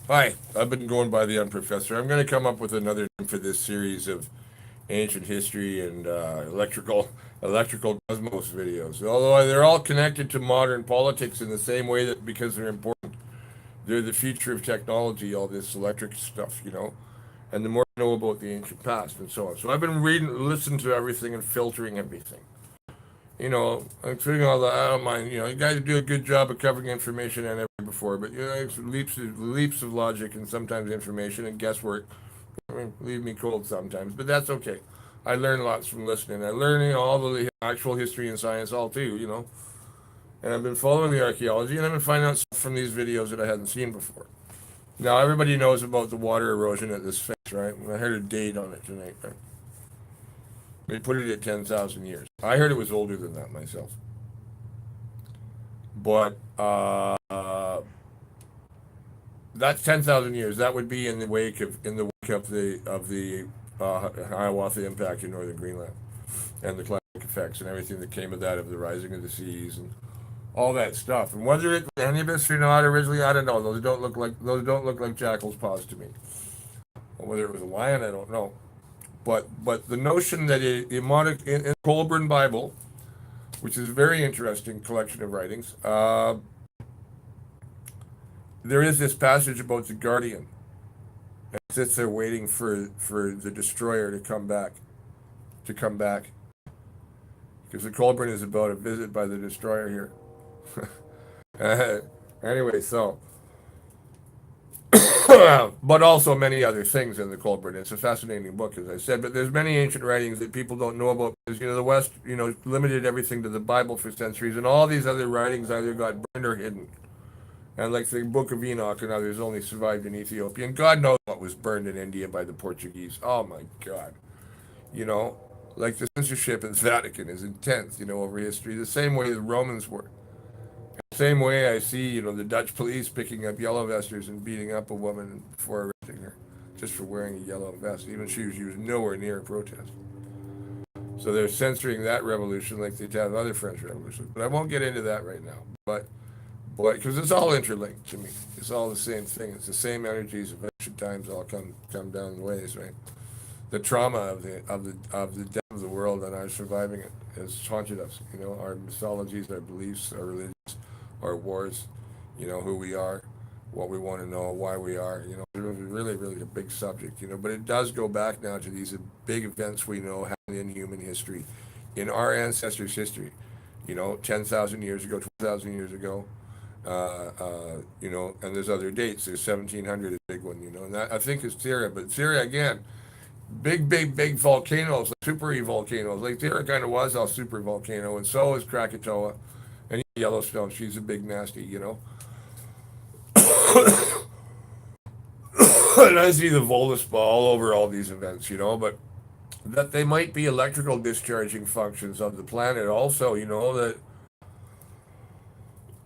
Hi, I've been going by the Unprofessor. I'm going to come up with another name for this series of ancient history and electrical cosmos videos. Although they're all connected to modern politics in the same way that because they're important, they're the future of technology. All this electric stuff, and the more I know about the ancient past and so on. So I've been reading, listening to everything, and filtering everything. Including all the, I don't mind, you guys do a good job of covering information I never heard before, but, it's leaps of logic and sometimes information and guesswork. I mean, leave me cold sometimes, but that's okay. I learn lots from listening. I learn, all the actual history and science, all too, And I've been following the archaeology, and I've been finding out stuff from these videos that I hadn't seen before. Now, everybody knows about the water erosion at this Sphinx, right? I heard a date on it tonight, right? They put it at 10,000 years. I heard it was older than that myself. But that's 10,000 years. That would be in the wake of the Hiawatha impact in northern Greenland and the climatic effects and everything that came of that, of the rising of the seas and all that stuff. And whether it any of us or not originally, I don't know. Those don't look like jackal's paws to me. Or whether it was a lion, I don't know. But the notion that in Kolbrin Bible, which is a very interesting collection of writings, there is this passage about the guardian and sits there waiting for the destroyer to come back because the Kolbrin is about a visit by the destroyer here. Anyway, so but also many other things in the Kolbrin. It's a fascinating book, as I said. But there's many ancient writings that people don't know about because the West limited everything to the Bible for centuries, and all these other writings either got burned or hidden. And like the Book of Enoch and others only survived in Ethiopia. And God knows what was burned in India by the Portuguese. Oh my God. You know, like the censorship in the Vatican is intense, over history, the same way the Romans were. The same way I see, the Dutch police picking up yellow vesters and beating up a woman before arresting her just for wearing a yellow vest, even she was nowhere near a protest. So they're censoring that revolution like they have other French revolutions. But I won't get into that right now. But because it's all interlinked to me. It's all the same thing. It's the same energies of ancient times all come down the ways, right? The trauma of the death of the world and our surviving it has haunted us. Our mythologies, our beliefs, our religions, our wars. Who we are, what we want to know, why we are. It's really, really a big subject. But it does go back now to these big events we know happened in human history, in our ancestors' history. 10,000 years ago, 12,000 years ago. And there's other dates. There's 1700 is a big one, and that I think is Syria. But Syria again, big, big, big volcanoes, like super volcanoes. Like Syria kind of was a super volcano, and so is Krakatoa, and Yellowstone. She's a big nasty. And I see the Voluspa all over all these events, but that they might be electrical discharging functions of the planet. Also, that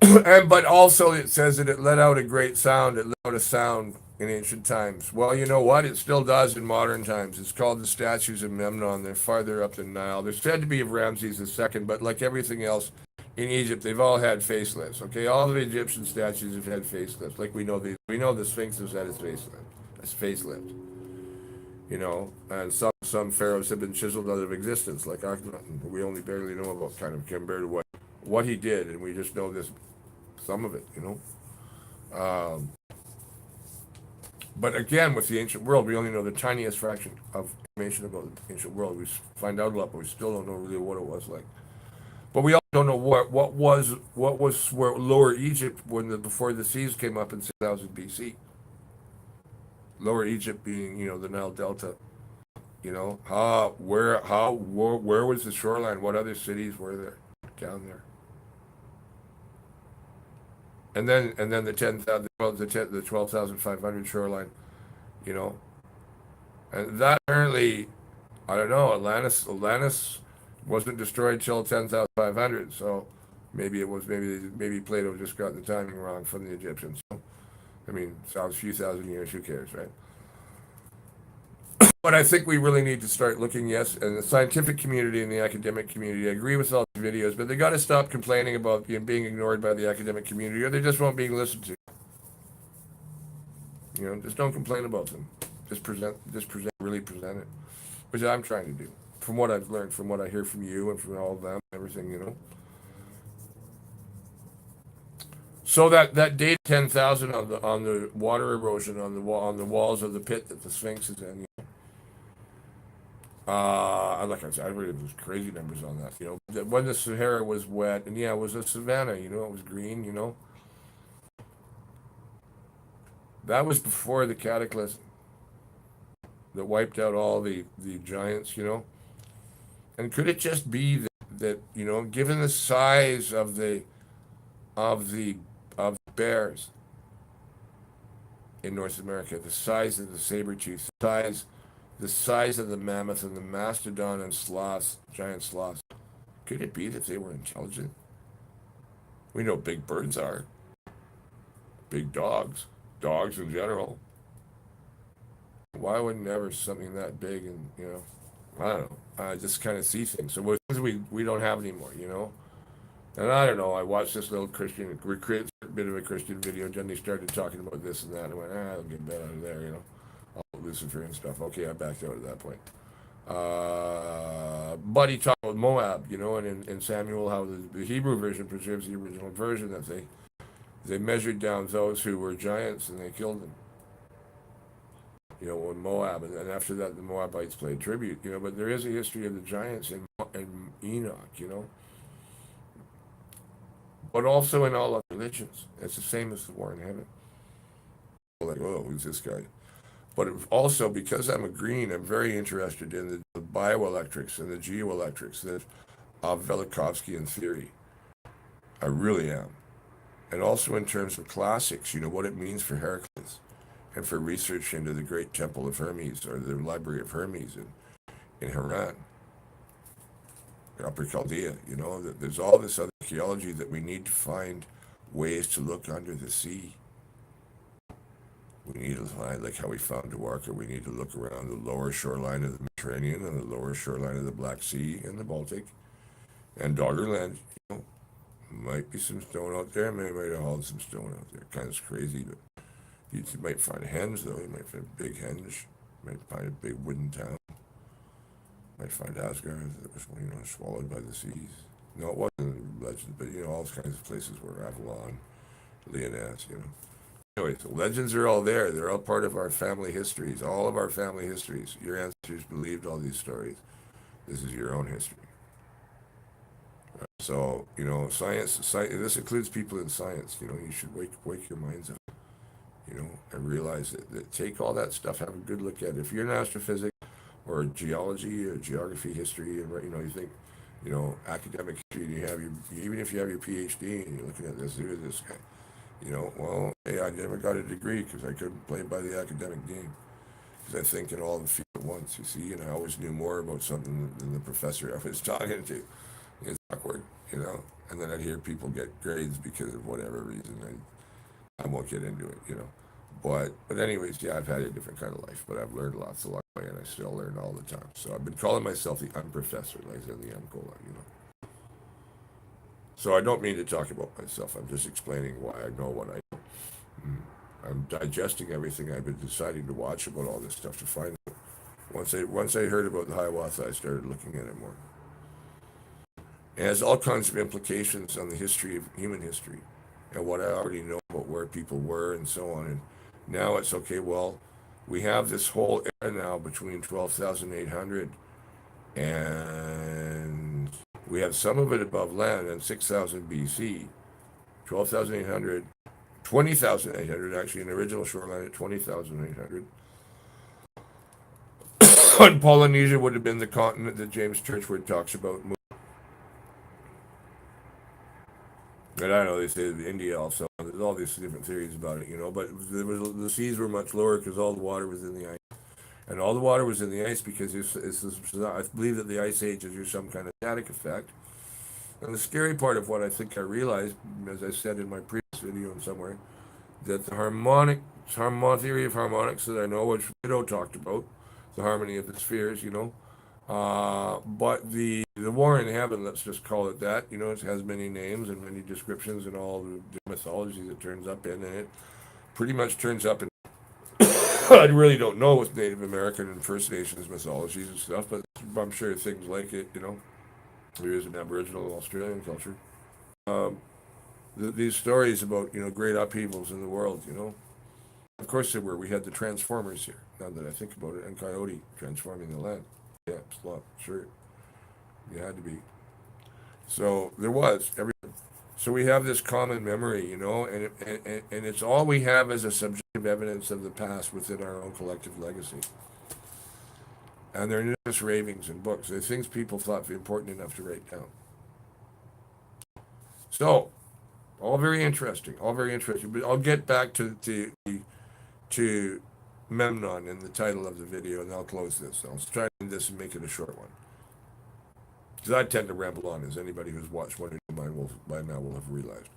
and but also it says that it let out a great sound. It let out a sound in ancient times. Well, you know what? It still does in modern times. It's called the statues of Memnon. They're farther up the Nile. They're said to be of Ramses II, but like everything else in Egypt, they've all had facelifts. Okay, all the Egyptian statues have had facelifts. Like we know the Sphinx has had its facelift. It's facelift. And some pharaohs have been chiseled out of existence, like Akhenaten, we only barely know about, kind of compared to what he did, and we just know this some of it. Um, but again, with the ancient world, we only know the tiniest fraction of information about the ancient world. We find out a lot, but we still don't know really what it was like. But we also don't know what was where Lower Egypt before the seas came up in 6,000 BC. Lower Egypt being the Nile Delta. Where was the shoreline? What other cities were there down there? And then the 12,500 shoreline. You know, and that apparently, I don't know. Atlantis wasn't destroyed till 10,500. So maybe Plato just got the timing wrong from the Egyptians. So, I mean, sounds a few thousand years. Who cares, right? But I think we really need to start looking, yes, and the scientific community and the academic community. I agree with all these videos, but they got to stop complaining about being ignored by the academic community, or they just won't being listened to. Just don't complain about them. Really present it, which I'm trying to do. From what I've learned, from what I hear from you and from all of them, everything. So that date 10,000 on the water erosion on the walls of the pit that the Sphinx is in. Like I said, I read it was crazy numbers on that. That when the Sahara was wet, and yeah, it was a savanna. It was green. That was before the cataclysm that wiped out all the giants. And could it just be that given the size of the of bears in North America, the size of the saber tooth, the size of the mammoth and the mastodon and sloths, giant sloths, could it be that they were intelligent? We know big birds are, big dogs in general. Why wouldn't ever something that big and I don't know. I just kind of see things. So things we don't have anymore. And I don't know. I watched this little Christian, recreate a bit of a Christian video, and then they started talking about this and that. And I went, I'll get that out of there. All Lucifer and stuff. Okay, I backed out at that point. But he talked about Moab, and in Samuel, how the Hebrew version preserves the original version that they measured down those who were giants and they killed them. In Moab, and then after that, the Moabites played tribute. But there is a history of the giants in Enoch. But also in all other religions, it's the same as the war in heaven. Like, oh, who's this guy? But also, because I'm a green, I'm very interested in the bioelectrics and the geoelectrics of Velikovsky theory. I really am. And also in terms of classics, what it means for Heracles and for research into the great temple of Hermes or the library of Hermes in Haran, Upper Chaldea. That there's all this other archaeology that we need to find ways to look under the sea. We need to find, like how we found Dwarka, we need to look around the lower shoreline of the Mediterranean and the lower shoreline of the Black Sea and the Baltic and Doggerland. Might be some stone out there. Maybe might have hauled some stone out there. Kind of crazy, but you might find henge, though. You might find a big henge. Might find a big wooden town. Might find Asgard that was, swallowed by the seas. No, it wasn't legend, but all kinds of places where Avalon, Leonas. Anyway, so legends are all there. They're all part of our family histories. All of our family histories. Your ancestors believed all these stories. This is your own history. So, science, this includes people in science. You should wake your minds up, and realize that take all that stuff, have a good look at it. If you're in astrophysics or geology or geography, history, and you think, academic history, even if you have your PhD and you're looking at this, who is this guy? Well, hey, I never got a degree because I couldn't play by the academic game. Because I think in all the fields at once, you see, and I always knew more about something than the professor I was talking to. It's awkward, and then I'd hear people get grades because of whatever reason. I won't get into it. But anyways, yeah, I've had a different kind of life, but I've learned lots along the way, and I still learn all the time. So I've been calling myself the unprofessor, like I said, the uncola. So I don't mean to talk about myself. I'm just explaining why I know what I know. I'm digesting everything I've been deciding to watch about all this stuff to find out. Once I heard about the Hiawatha, I started looking at it more. It has all kinds of implications on the history of human history and what I already know about where people were and so on. And now it's okay, well, we have this whole era now between 12,800 and we have some of it above land in 6,000 BC, 12,800, 20,800 actually, an original shoreline at 20,800. And Polynesia would have been the continent that James Churchward talks about. And I know they say India also. There's all these different theories about it, but the seas were much lower because all the water was in the ice. And all the water was in the ice because I believe that the ice age is some kind of static effect. And the scary part of what I think I realized, as I said in my previous video somewhere, that the theory of harmonics that I know, which Widow talked about, the harmony of the spheres, but the war in heaven, let's just call it that, it has many names and many descriptions and all the mythology that turns up in, and it pretty much turns up in I really don't know with Native American and First Nations mythologies and stuff, but I'm sure things like it, there is an Aboriginal Australian culture. Um, these stories about, great upheavals in the world, of course there were. We had the Transformers here, now that I think about it, and Coyote transforming the land. Yeah, slop, sure. You had to be. So there was. So we have this common memory, and it's all we have as a subjective evidence of the past within our own collective legacy. And they're not just ravings and books. They're things people thought were important enough to write down. So, all very interesting, all very interesting. But I'll get back to Memnon in the title of the video, and I'll close this. I'll try to end this and make it a short one. Because I tend to ramble on, as anybody who's watched one of mine will by now will have realized.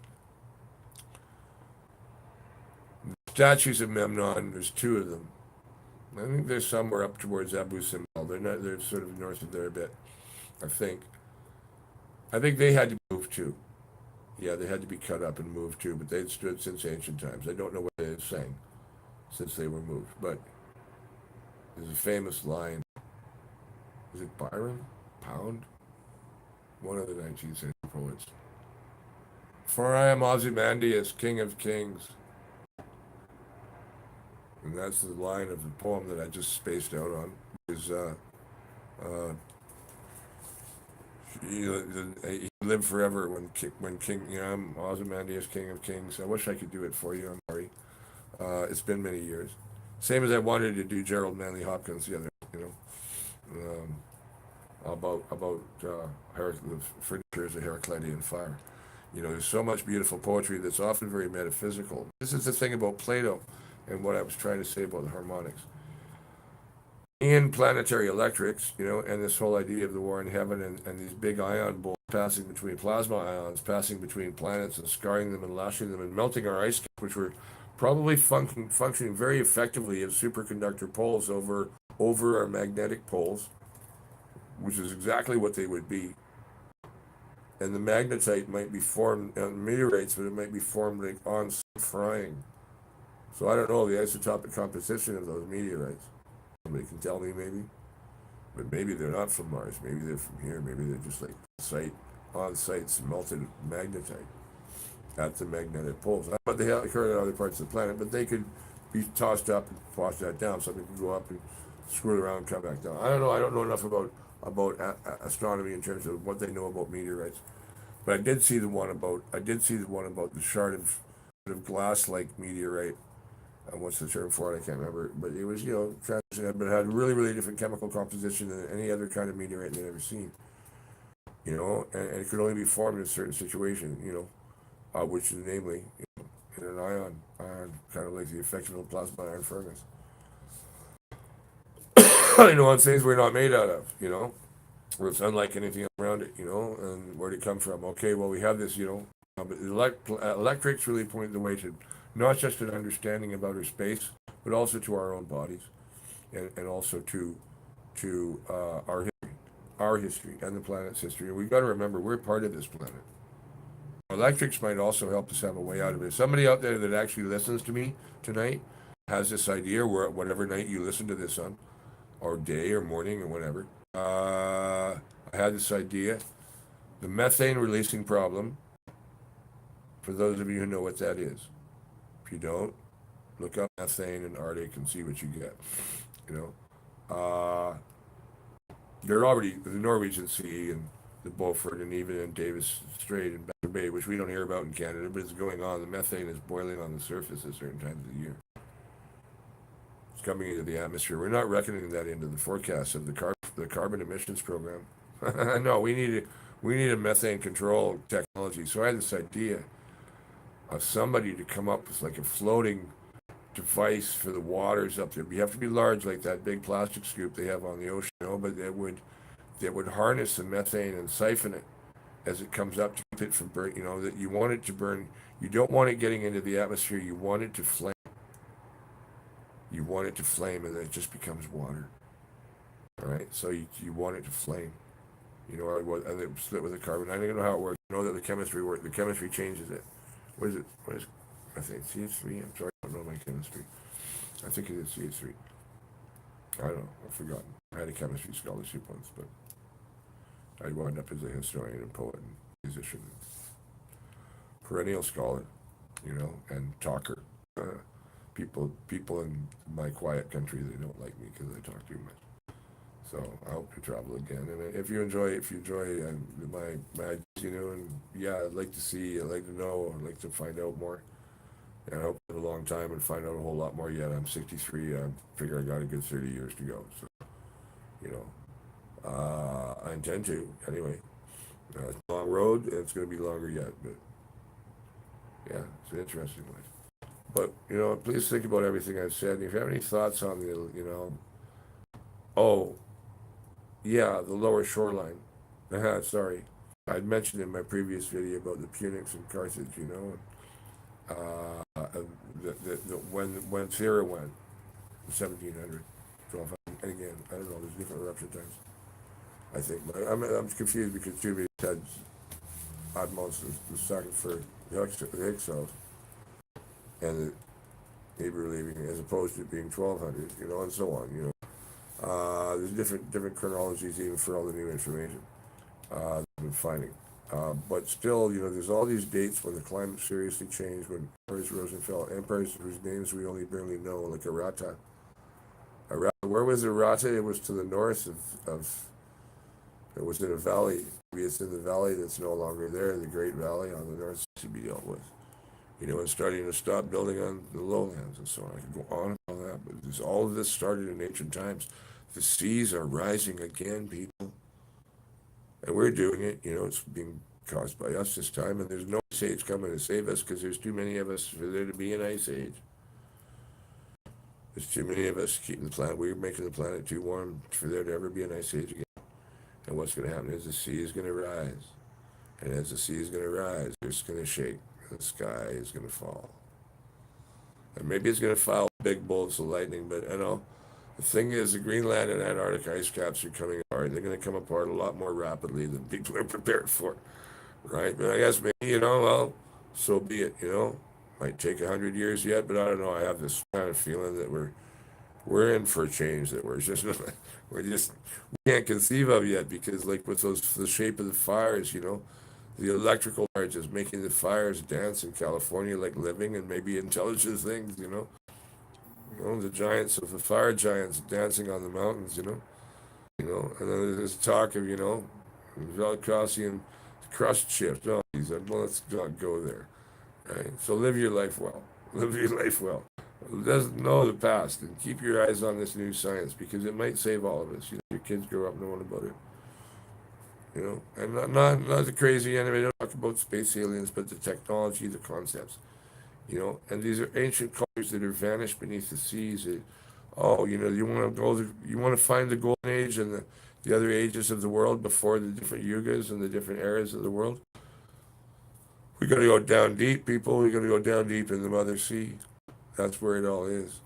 Statues of Memnon, there's two of them. I think there's somewhere up towards Abu Simbel. They're sort of north of there a bit, I think. I think they had to move too. Yeah, they had to be cut up and moved too, but they'd stood since ancient times. I don't know what they've sang since they were moved, but there's a famous line. Is it Byron? Pound? One of the 19th century poets. For I am Ozymandias, king of kings. And that's the line of the poem that I just spaced out on. Is he lived forever when King, I'm Ozymandias, king of kings. I wish I could do it for you. I'm sorry. It's been many years. Same as I wanted to do Gerald Manley Hopkins the other, about the frontiers of Heraclitean fire. There's so much beautiful poetry that's often very metaphysical. This is the thing about Plato and what I was trying to say about the harmonics. In planetary electrics, and this whole idea of the war in heaven and these big ion bolts passing between plasma ions, passing between planets and scarring them and lashing them and melting our ice caps, which were probably functioning very effectively as superconductor poles over our magnetic poles, which is exactly what they would be. And the magnetite might be formed on meteorites, but it might be formed like on frying. So I don't know the isotopic composition of those meteorites. Somebody can tell me maybe. But maybe they're not from Mars. Maybe they're from here. Maybe they're just like on-site melted magnetite at the magnetic poles. But they occur in other parts of the planet, but they could be tossed up and tossed that down. Something could go up and screw it around and come back down. I don't know. I don't know enough about astronomy in terms of what they know about meteorites. But I did see the one about the shard of glass-like meteorite. What's the term for it? I can't remember. But it was, transition, but it had really, really different chemical composition than any other kind of meteorite they'd ever seen. And it could only be formed in a certain situation, which is namely in an ion, kind of like the effect of a plasma ion furnace. On things we're not made out of, where it's unlike anything around it, and where'd it come from? Okay, well, we have this, but electrics really point the way to not just an understanding of outer space, but also to our own bodies, and also to our history, and the planet's history. And we've got to remember we're part of this planet. Electrics might also help us have a way out of it. Somebody out there that actually listens to me tonight has this idea, where whatever night you listen to this on, or day or morning or whatever. I had this idea. The methane releasing problem, for those of you who know what that is. If you don't, look up methane and Arctic and see what you get. They're already the Norwegian Sea and the Beaufort and even in Davis Strait and Baffin Bay, which we don't hear about in Canada, but it's going on. The methane is boiling on the surface at certain times of the year. It's coming into the atmosphere. We're not reckoning that into the forecast of the carbon emissions program. No, we need a methane control technology. So I had this idea of somebody to come up with like a floating device for the waters up there. You have to be large, like that big plastic scoop they have on the ocean, but that would harness the methane and siphon it as it comes up to keep it from burn. That you want it to burn. You don't want it getting into the atmosphere. You want it to flame. You want it to flame, and then it just becomes water. All right, so you want it to flame. And it split with the carbon. I don't know how it works. I know that the chemistry works. The chemistry changes it. What is it? I think CH3. I'm sorry. I don't know my chemistry. I think it is CH3. I don't know. I've forgotten. I had a chemistry scholarship once, but I wound up as a historian and poet and musician, perennial scholar, and talker. People in my quiet country, they don't like me because I talk too much. So I hope to travel again. And if you enjoy my and yeah, I'd like to see, I'd like to know, I'd like to find out more. And I hope to live a long time and find out a whole lot more yet. I'm 63. I figure I got a good 30 years to go. So, I intend to anyway. It's a long road, and it's going to be longer yet. But yeah, it's an interesting life. But please think about everything I've said. And if you have any thoughts on oh yeah, the lower shoreline. Sorry, I'd mentioned in my previous video about the Punics and Carthage. Uh, when Sarah went, 1700, 1200, and again, I don't know. There's different eruption times. I think, but I'm confused because Jimmy said Atmos the second for the Higgs cells, and the Hebrew leaving as opposed to it being 1200, and so on. There's different chronologies even for all the new information that I've been finding. But still, there's all these dates when the climate seriously changed, when empires rose and fell, empires whose names we only barely know, like Arata. Where was Arata? It was to the north of it was in a valley. Maybe it's in the valley that's no longer there, the Great Valley on the north to be dealt with. And starting to stop building on the lowlands and so on. I could go on and all that, but all of this started in ancient times. The seas are rising again, people. And we're doing it, it's being caused by us this time, and there's no ice age coming to save us because there's too many of us for there to be an ice age. There's too many of us keeping the planet, we're making the planet too warm for there to ever be an ice age again. And what's going to happen is the sea is going to rise. And as the sea is going to rise, it's going to shake, and the sky is going to fall. And maybe it's going to fall big bolts of lightning, but the thing is, the Greenland and Antarctic ice caps are coming apart. They're going to come apart a lot more rapidly than people are prepared for, right? But I guess maybe, well, so be it, Might take 100 years yet, but I don't know. I have this kind of feeling that we're in for a change that we can't conceive of yet, because like with the shape of the fires, the electrical charges making the fires dance in California like living and maybe intelligent things, the giants of the fire giants dancing on the mountains, and then there's talk of, Velocosian crust shift. Oh, he said, well, let's not go there, right? So live your life well. Live your life well. Doesn't know the past and keep your eyes on this new science, because it might save all of us. Your kids grow up knowing about it. And not the crazy enemy. I don't talk about space aliens, but the technology, the concepts. And these are ancient cultures that are vanished beneath the seas. You want to find the golden age and the other ages of the world before the different yugas and the different eras of the world. We got to go down deep, people. We got to go down deep in the Mother Sea. That's where it all is.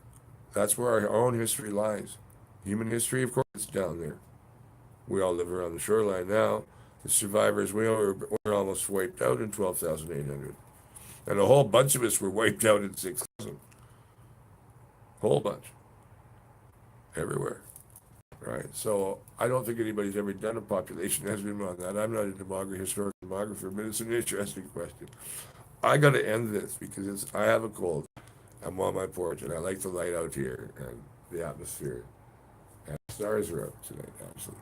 That's where our own history lies. Human history, of course, is down there. We all live around the shoreline now. The survivors, we're almost wiped out in 12,800. And a whole bunch of us were wiped out in 6,000. Whole bunch. Everywhere. Right? So I don't think anybody's ever done a population estimate on that. I'm not a historical demographer, but it's an interesting question. I got to end this because I have a cold. I'm on my porch, and I like the light out here and the atmosphere. And the stars are out tonight, actually.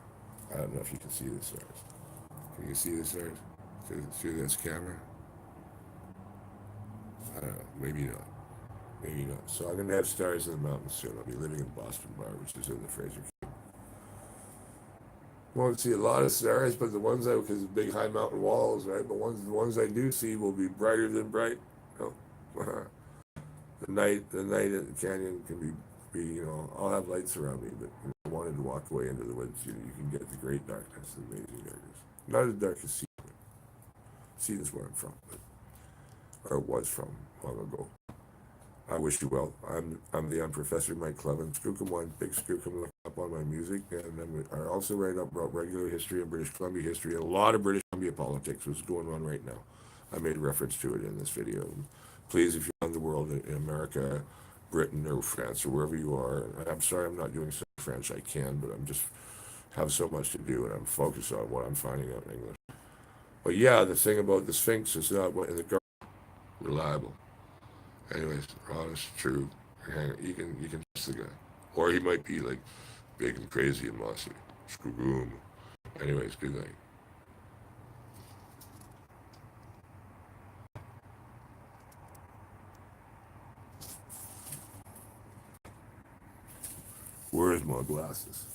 I don't know if you can see the stars. Can you see the stars through this camera? I don't know. Maybe not. Maybe not. So I'm going to have stars in the mountains soon. I'll be living in Boston Bar, which is in the Fraser. Won't see a lot of stars, but the ones because of big high mountain walls, right? But the ones I do see will be brighter than bright. The night at the canyon can be I'll have lights around me, but if I wanted to walk away into the woods, you can get the great darkness, the amazing darkness. Not as dark as sea. Sea is where I'm from, or was from long ago. I wish you well. I'm the Professor Mike Clevin, Skookum One, Big Skookum. Look up on my music, and I also write up about regular history and British Columbia history, and a lot of British Columbia politics, what's going on right now. I made reference to it in this video. Please, if you're on around the world, in America, Britain, or France, or wherever you are. And I'm sorry I'm not doing some French. I can, but I'm just have so much to do, and I'm focused on what I'm finding out in English. But yeah, the thing about the Sphinx is not what in the garden reliable. Anyways, honest, true. You can trust the guy, or he might be like big and crazy and mossy. Screw him. Anyways, good night. Where's my glasses?